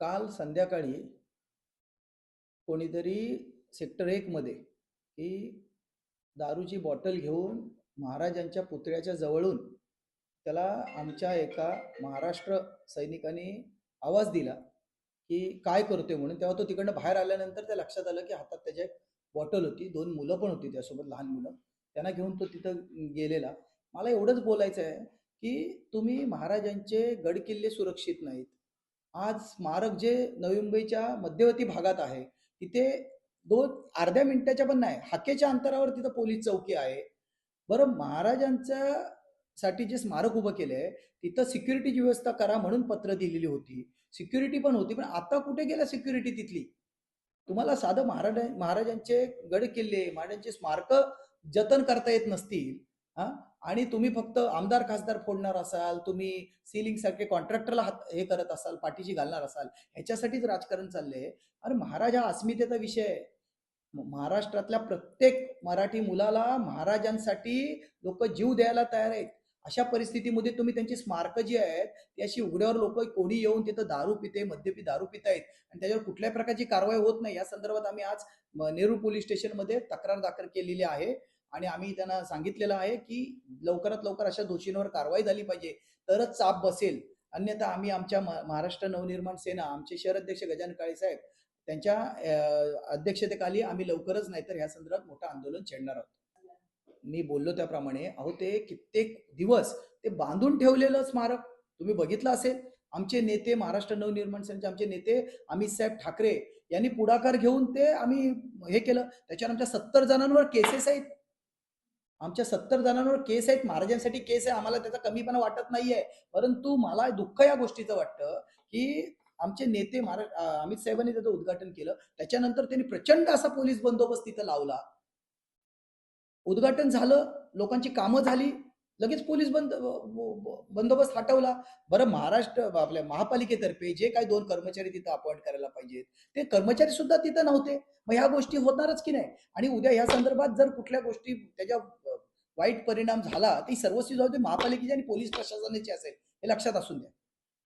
काल संध्याकाळी कोणीतरी सेक्टर 1 मध्ये ही दारूची बॉटल घेऊन महाराजांच्या पुतळ्याच्या जवळून त्याला आमच्या एका महाराष्ट्र सैनिकाने आवाज दिला की काय करतोय म्हणून. तेव्हा तो तिकडनं बाहेर आल्यानंतर त्या लक्षात आलं की हातात त्याच्या एक बॉटल होती, दोन मुलं पण होती त्यासोबत, लहान मुलं. त्यांना घेऊन तो तिथं गेलेला. मला एवढंच बोलायचं आहे की तुम्ही महाराजांचे गड किल्ले सुरक्षित नाहीत. आज स्मारक जे नवी मुंबईच्या मध्यवर्ती भागात आहे तिथे दोन अर्ध्या मिनिटाच्या पण नाही, हाकेच्या अंतरावर तिथं पोलीस चौकी आहे. बरं, महाराजांच्या साठी जे स्मारक उभं केलंय तिथं सिक्युरिटीची व्यवस्था करा म्हणून पत्र दिलेली होती, सिक्युरिटी पण होती. पण आता कुठे गेला सिक्युरिटी तिथली? तुम्हाला साधं महाराजांचे गड किल्ले, महाराजांचे स्मारक जतन करता येत नसतील, हा, आणि तुम्ही फक्त आमदार खासदार फोडणार असाल, तुम्ही सिलिंग सारखे कॉन्ट्रॅक्टरला हे करत असाल, पाठीशी घालणार असाल, ह्याच्यासाठीच राजकारण चाललंय. अरे महाराज हा अस्मितेचा विषय आहे. महाराष्ट्रातल्या प्रत्येक मराठी मुलाला महाराजांसाठी लोक जीव द्यायला तयार आहेत. अशा परिस्थितीमध्ये तुम्ही त्यांची स्मारक जी आहेत ती अशी उघड्यावर लोक कोणी येऊन तिथं दारू पिते, मद्यपी दारू पितायत आणि त्याच्यावर कुठल्याही प्रकारची कारवाई होत नाही. या संदर्भात आम्ही आज नेहरू पोलीस स्टेशनमध्ये तक्रार दाखल केलेली आहे आणि आम्ही त्यांना सांगितलेलं आहे की लवकरात लवकर अशा दोषींवर कारवाई झाली पाहिजे, तरच चाप बसेल. अन्यथा आम्ही आमच्या महाराष्ट्र नवनिर्माण सेना, आमचे शहर अध्यक्ष गजानन काळे साहेब त्यांच्या अध्यक्षतेखाली आम्ही लवकरच, नाहीतर ह्या संदर्भात मोठं आंदोलन छेडणार आहोत. मी बोललो त्याप्रमाणे, अहो ते कित्येक दिवस ते बांधून ठेवलेलं स्मारक तुम्ही बघितलं असेल. आमचे नेते, महाराष्ट्र नवनिर्माण सेनेचे आमचे नेते अमित साहेब ठाकरे यांनी पुढाकार घेऊन ते आम्ही हे केलं. त्याच्यावर आमच्या 70 जणांवर केसेस आहेत. आमच्या 70 जणांवर केस आहेत. महाराजांसाठी केस आहे. आम्हाला त्याचा कमीपणा वाटत नाहीये. परंतु मला दुःख या गोष्टीचं वाटतं की आमचे नेते अमित साहेबांनी त्याचं उद्घाटन केलं, त्याच्यानंतर त्यांनी प्रचंड असा पोलीस बंदोबस्त तिथं लावला. उद्घाटन झालं, लोकांची कामं झाली, लगेच पोलीस बंदोबस्त हटवला. बरं, महाराष्ट्र आपल्या महापालिकेतर्फे जे काही 2 कर्मचारी तिथं अपॉइंट करायला पाहिजेत ते कर्मचारी सुद्धा तिथं नव्हते. मग ह्या गोष्टी होणारच की नाही? आणि उद्या ह्या संदर्भात जर कुठल्या गोष्टी त्याच्या वाईट परिणाम झाला ती सर्वस्वी जबाबदारी महापालिकेची आणि पोलीस प्रशासनाची असेल, हे लक्षात असून द्या.